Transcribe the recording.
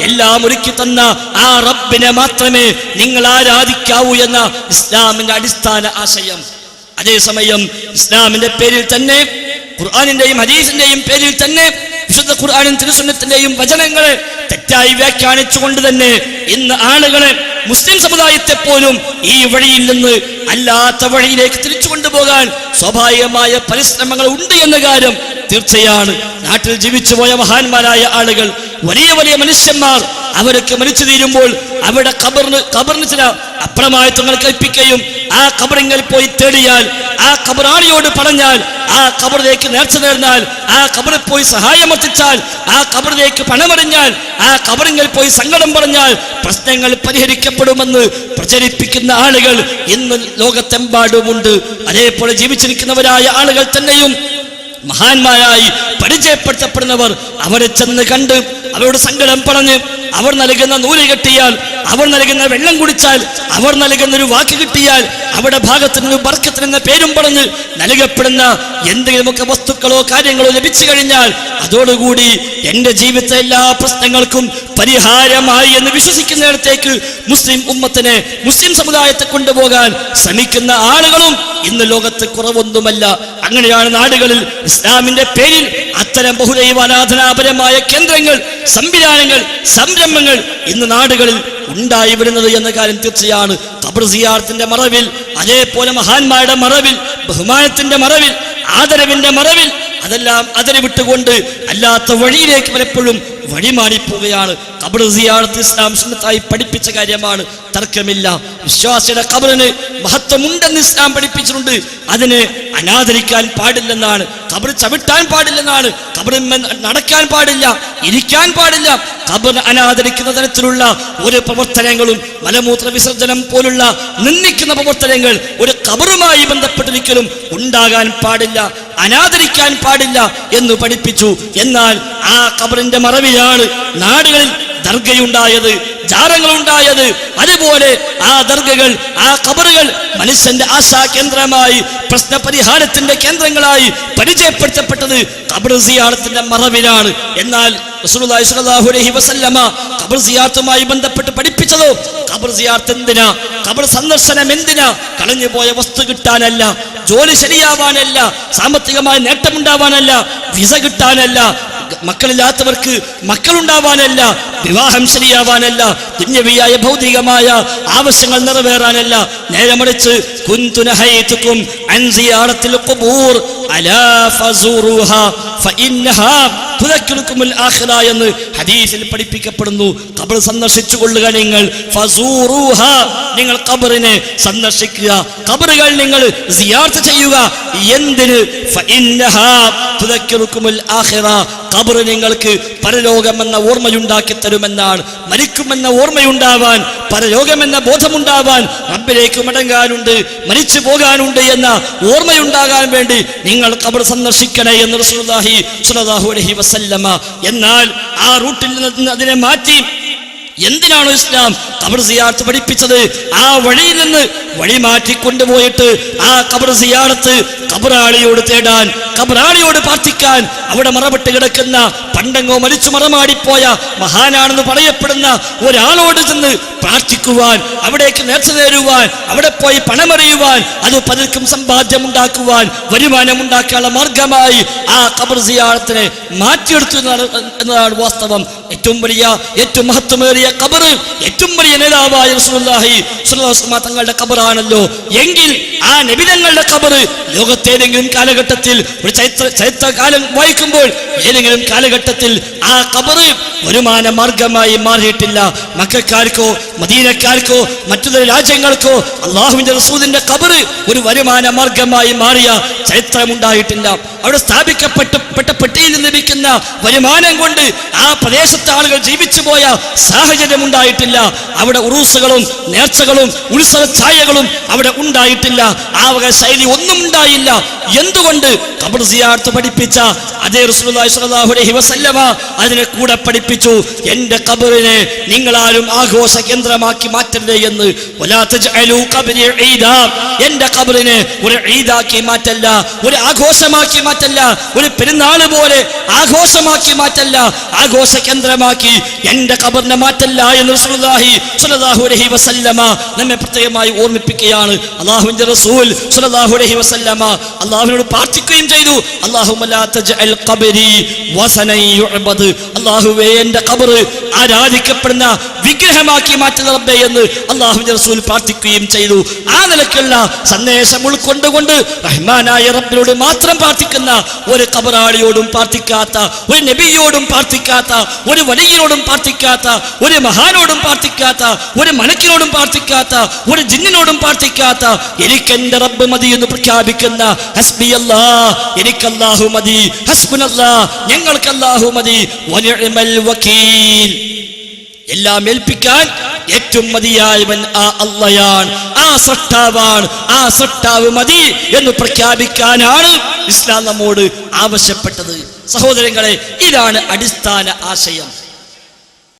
എല്ലാം ഒരുക്കി തന്ന ആ റബ്ബിനെ മാത്രമേ നിങ്ങൾ ആരാധിക്കാവൂ എന്ന ഇസ്ലാമിന്റെ അടിസ്ഥാന ആശയം. അതേസമയം ഇസ്ലാമിന്റെ പേരിൽ തന്നെ, ഖുർആനിന്റെയും ഹദീസിന്റെയും പേരിൽ തന്നെ, വിശുദ്ധ ഖുർആനും തിരുസുന്നത്തിന്റെയും വചനങ്ങളെ തെറ്റായി വ്യാഖ്യാനിച്ചുകൊണ്ട് തന്നെ ഇന്ന് ആളുകളെ, മുസ്ലിം സമുദായത്തെ പോലും ഈ വഴിയിൽ നിന്ന് അല്ലാത്ത വഴിയിലേക്ക് തിരിച്ചു കൊണ്ടുപോകാൻ സ്വാഭാവികമായ പരിശ്രമങ്ങൾ ഉണ്ട് എന്ന കാര്യം തീർച്ചയാണ്. നാട്ടിൽ ജീവിച്ചുപോയ മഹാന്മാരായ ആളുകൾ, വലിയ വലിയ മനുഷ്യന്മാർ, അവരൊക്കെ മരിച്ചു തീരുമ്പോൾ അവിടെ ഖബറിന് ചില അപ്രമാദിത്വങ്ങൾ കൽപ്പിക്കുകയും ആ ഖബറിൽ പോയി തേടിയാൽ, ആ ഖബറാളിയോട് പറഞ്ഞാൽ, ആ ഖബറിലേക്ക് നേർച്ച നേർന്നാൽ, ആ ഖബറിൽ പോയി സഹായമർപ്പിച്ചാൽ, ആ ഖബറിലേക്ക് പണമെറിഞ്ഞാൽ, ആ ഖബറിൽ പോയി സങ്കടം പറഞ്ഞാൽ പ്രശ്നങ്ങൾ പരിഹരിക്കപ്പെടുമെന്ന് പ്രചരിപ്പിക്കുന്ന ആളുകൾ ഇന്ന് ലോകത്തെമ്പാടുമുണ്ട്. അതേപോലെ ജീവിച്ചിരിക്കുന്നവരായ ആളുകൾ തന്നെയും മഹാന്മാരായി പരിചയപ്പെടുത്തപ്പെടുന്നവർ അവരെ ചെന്ന് കണ്ട് അവരോട് സങ്കടം പറഞ്ഞ് അവർ നൽകുന്ന നൂല് കെട്ടിയാൽ, അവർ നൽകുന്ന വെള്ളം കുടിച്ചാൽ, അവർ നൽകുന്ന ഒരു വാക്ക് കിട്ടിയാൽ, അവിടെ ഭാഗത്തിന് ബർക്കത്തിന് പേരും പറഞ്ഞ് നൽകപ്പെടുന്ന എന്തെങ്കിലുമൊക്കെ വസ്തുക്കളോ കാര്യങ്ങളോ ലഭിച്ചു കഴിഞ്ഞാൽ അതോടുകൂടി എൻ്റെ ജീവിതത്തിലെ എല്ലാ പ്രശ്നങ്ങൾക്കും പരിഹാരമായി എന്ന് വിശ്വസിക്കുന്നിടത്തേക്ക് മുസ്ലിം ഉമ്മത്തിനെ, മുസ്ലിം സമുദായത്തെ കൊണ്ടുപോകാൻ ശ്രമിക്കുന്ന ആളുകളും ഇന്ന് ലോകത്ത് കുറവൊന്നുമല്ല. അങ്ങനെയാണ് നാടുകളിൽ ഇസ്ലാമിന്റെ പേരിൽ അത്തരം ബഹുദൈവാരാധനാപരമായ കേന്ദ്രങ്ങൾ, സംവിധാനങ്ങൾ, സംരംഭങ്ങൾ ഇന്ന് നാടുകളിൽ ഉണ്ടായി വരുന്നത് എന്ന കാര്യം തീർച്ചയാണ്. ഖബർ സിയാറത്തിന്റെ മറവിൽ, അതേപോലെ മഹാന്മാരുടെ മറവിൽ, ബഹുമാനത്തിന്റെ മറവിൽ, ആദരവിന്റെ മറവിൽ അതെല്ലാം അതിനെ വിട്ടുകൊണ്ട് അല്ലാത്ത വഴിയിലേക്ക് പലപ്പോഴും വഴിമാറിപ്പോവുകയാണ്. ഖബർ സിയാറത്ത് ഇസ്ലാം സുന്നത്തായി പഠിപ്പിച്ച കാര്യമാണ്, തർക്കമില്ല. വിശ്വാസിയുടെ ഖബറിന് മഹത്വമുണ്ടെന്ന് ഇസ്ലാം പഠിപ്പിച്ചിട്ടുണ്ട്. അതിന് അനാദരിക്കാൻ പാടില്ലെന്നാണ്, ഖബർ ചവിട്ടാൻ പാടില്ലെന്നാണ്, ഖബറിൽ നടക്കാൻ പാടില്ല, ഇരിക്കാൻ പാടില്ല. ഖബർ അനാദരിക്കുന്ന തരത്തിലുള്ള ഒരു പ്രവർത്തനങ്ങളും, മലമൂത്ര വിസർജനം പോലുള്ള നിന്ദിക്കുന്ന പ്രവർത്തനങ്ങൾ ഒരു ഖബറുമായി ബന്ധപ്പെട്ടിരിക്കലും ഉണ്ടാകാൻ പാടില്ല, അനാദരിക്കാൻ പാടില്ല എന്ന് പഠിപ്പിച്ചു. എന്നാൽ ആ ഖബറിന്റെ മറവിലാണ് നാടുകളിൽ ദർഗയുണ്ടായത്, ജാറങ്ങളുണ്ടായത്. അതുപോലെ ആ ദർഗകൾ, ആ ഖബറുകൾ മനുഷ്യന്റെ ആശാ കേന്ദ്രമായി, പ്രശ്നപരിഹാരത്തിന്റെ കേന്ദ്രങ്ങളായി പരിചയപ്പെടുത്തപ്പെട്ടത് ഖബർ സിയാറത്തിന്റെ മറവിലാണ്. എന്നാൽ റസൂലുള്ളാഹി സ്വല്ലല്ലാഹു അലൈഹി വസല്ലമ ഖബർ സിയാറത്തുമായി ബന്ധപ്പെട്ട് പഠിപ്പിച്ചതോ, ഖബർ സിയാറത്ത് എന്തിനാ, ഖബർ സന്ദർശനം എന്തിനാ? കളഞ്ഞുപോയ വസ്തു കിട്ടാനല്ല, ജോലി ശരിയാവാനല്ല, സാമ്പത്തികമായ നേട്ടമുണ്ടാവാനല്ല, വിസ കിട്ടാനല്ല, മക്കളില്ലാത്തവർക്ക് മക്കളുണ്ടാവാനല്ല, വിവാഹം ശരിയാവാനല്ല, ദുന്യവിയായ ഭൗതികമായ ആവശ്യങ്ങൾ നിറവേറാനല്ല. നേരെ മറിച്ച് കുന്തു നഹൈതുകും അൻ സിയാറത്തിൽ ഖുബൂർ അലാ ഫസൂറുഹാ ഫഇന്നഹാ തുദക്കിറുകുൽ ആഖിറ എന്ന് ഹദീസിൽ പഠിപ്പിക്കപ്പെടുന്നു. ഖബർ സന്ദർശിച്ചു കൊള്ളുക നിങ്ങൾ, ഫസൂറുഹാ, നിങ്ങൾ ഖബറിനെ സന്ദർശിക്കുക, ഖബറുകൾ നിങ്ങൾ സിയാറത്ത് ചെയ്യുക. എന്തിന്? ഫഇന്നഹാ തുദക്കിറുകുൽ ആഖിറ, ഖബർ നിങ്ങൾക്ക് പരലോകമെന്ന ഓർമ്മയുണ്ടാക്കി തരുമെന്നാണ്. മരിക്കുമെന്ന ഓർമ്മയുണ്ടാവാൻ, പരലോകമെന്ന ബോധമുണ്ടാവാൻ, റബ്ബിലേക്ക് മടങ്ങാനുണ്ട്, മരിച്ചു പോകാനുണ്ട് എന്ന ഓർമ്മയുണ്ടാകാൻ വേണ്ടി നിങ്ങൾ ഖബർ സന്ദർശിക്കണേ എന്ന് റസൂലുള്ളാഹി സ്വല്ലല്ലാഹു അലൈഹി വസല്ലമ. എന്നാൽ ആ റൂട്ടിൽ നിന്ന് അതിനെ മാറ്റി എന്തിനാണോ ഇസ്ലാം ഖബർ സിയാറത്ത് പഠിപ്പിച്ചത്, ആ വഴിയിൽ നിന്ന് വഴി മാറ്റിക്കൊണ്ടുപോയിട്ട് ആ ഖബർ സിയാറത്ത് ഖബറാളിയോട് തേടാൻ, ഖബറാളിയോട് പ്രാർത്ഥിക്കാൻ, അവിടെ മറപ്പെട്ട് കിടക്കുന്ന പണ്ടെങ്ങോ മരിച്ചു മറമാടിപ്പോയ മഹാനാണെന്ന് പറയപ്പെടുന്ന ഒരാളോട് ചെന്ന് പ്രാർത്ഥിക്കുവാൻ, അവിടേക്ക് നേർച്ച നേരുവാൻ, അവിടെ പോയി പണമെറിയുവാൻ, അത് പലർക്കും സമ്പാദ്യമുണ്ടാക്കുവാൻ, വരുമാനമുണ്ടാക്കാനുള്ള മാർഗമായി ആ ഖബർ സിയാറത്തിനെ മാറ്റിയെടുത്തു എന്നതാണ് വാസ്തവം. ഏറ്റവും വലിയ, ഏറ്റവും മഹത്വമേറിയ ഖബർ, ഏറ്റവും വലിയ നേതാവായ റസൂലുള്ളാഹി സ്വല്ലല്ലാഹു അലൈഹി വസല്ലം തങ്ങളുടെ ഖബറാണല്ലോ. എങ്കിൽ ആ നബി തങ്ങളുടെ ഖബർ ലോകത്തേതെങ്കിലും കാലഘട്ടത്തിൽ, ഒരു ചരിത്രകാലം വായിക്കുമ്പോൾ ഏതെങ്കിലും കാലഘട്ടത്തിൽ ആ ഖബർ വരുമാന മാർഗമായി മാറിയിട്ടില്ല. മക്കക്കാർക്കോ മദീനക്കാർക്കോ മറ്റു രാജ്യങ്ങൾക്കോ അള്ളാഹുവിന്റെ റസൂലിന്റെ ഖബർ ഒരു വരുമാന മാർഗമായി മാറിയ ചരിത്രമുണ്ടായിട്ടില്ല. അവിടെ സ്ഥാപിക്കപ്പെട്ട പെട്ടിയിൽ നിന്ന് ലഭിക്കുന്ന വരുമാനം കൊണ്ട് ആ പ്രദേശത്തെ ആളുകൾ ജീവിച്ചു പോയ സാഹചര്യം ഉണ്ടായിട്ടില്ല. അവിടെ ഉറൂസുകളും നേർച്ചകളും ഉത്സവ ഛായകളും അവിടെ ഉണ്ടായിട്ടില്ല. ആ വക ശൈലി ഒന്നും ഉണ്ടായില്ല. അറിയില്ല. എന്തുകൊണ്ട്? ഖബർ സിയാറത്ത് പഠിപ്പിച്ച അതേ റസൂലുള്ളാഹി സ്വല്ലല്ലാഹു അലൈഹി വസല്ലമ അതിനെ കൂടെ പഠിപ്പിച്ചു. എന്റെ ഖബറിനെ നിങ്ങളാരും ആഘോഷ കേന്ദ്രമാക്കി മാറ്റരുത് എന്ന്. വലാ തജ്അലൂ ഖബ്രി ഈദാ, എന്റെ ഖബറിനെ ഒരു ഈദാക്കി മാറ്റല്ല, ഒരു ആഘോഷമാക്കി മാറ്റല്ല, ഒരു പെരുന്നാൾ പോലെ ആഘോഷമാക്കി മാറ്റല്ല, ആഘോഷ കേന്ദ്രമാക്കി എന്റെ ഖബറിനെ മാറ്റല്ല എന്ന് റസൂലുള്ളാഹി സ്വല്ലല്ലാഹു അലൈഹി വസല്ലമ നമ്മെ പ്രത്യേകമായി ഓർമ്മിപ്പിക്കുകയാണ്. അല്ലാഹുവിന്റെ റസൂൽ സ്വല്ലല്ലാഹു അലൈഹി വസല്ലമ അല്ലാഹുവിനോട് പ്രാർത്ഥിക്കുകയും ചെയ്തു, അല്ലാഹുമ്മ ലാ തജ്അൽ ഖബ്രി വസനൻ യുഅബദ്, അല്ലാഹുവേ എന്റെ ഖബർ ആരാധിക്കപ്പെടുന്ന വിഗ്രഹമാക്കി മാറ്റുന്ന റബ്ബേ എന്ന് അല്ലാഹുവിന്റെ റസൂൽ പ്രാർത്ഥിക്കുകയും ചെയ്തു. ആ നിലക്കുള്ള സന്ദേശം ഉൾക്കൊണ്ടുകൊണ്ട് റഹ്മാനായ റബ്ബിനോട് മാത്രം പ്രാർത്ഥിക്കുന്ന ഒരു ഖബറാളിയോടും പ്രാർത്ഥിക്കാത്ത, ഒരു നബിയോടും പ്രാർത്ഥിക്കാത്ത, ഒരു വലിയനോടും പ്രാർത്ഥിക്കാത്ത, ഒരു മഹാനോടും പ്രാർത്ഥിക്കാത്ത, ഒരു മലക്കിനോടും പ്രാർത്ഥിക്കാത്ത, ഒരു ജിന്നിനോടും പ്രാർത്ഥിക്കാത്ത, എനിക്ക് എന്റെ റബ്ബ് മതി എന്ന് പ്രഖ്യാപിക്കുന്ന ഹസ്ബി അല്ലാഹ്, എനിക്ക് അല്ലാഹു മതി, ഹസ്ബുനല്ലാഹ്, ഞങ്ങൾക്ക് അല്ലാഹു മതി, വനിഅമൽ വകീൽ, എല്ലാം ഏൽപ്പിക്കാൻ ഏറ്റവും മതിയായവൻ ആ അല്ലാഹയാണ്, ആ സൃഷ്ടാവാണ്, ആ സൃഷ്ടാവ് മതി എന്ന് പ്രഖ്യാപിക്കാനാണ് ഇസ്ലാം നമ്മോട് ആവശ്യപ്പെട്ടത്. സഹോദരങ്ങളെ, ഇതാണ് അടിസ്ഥാന ആശയം.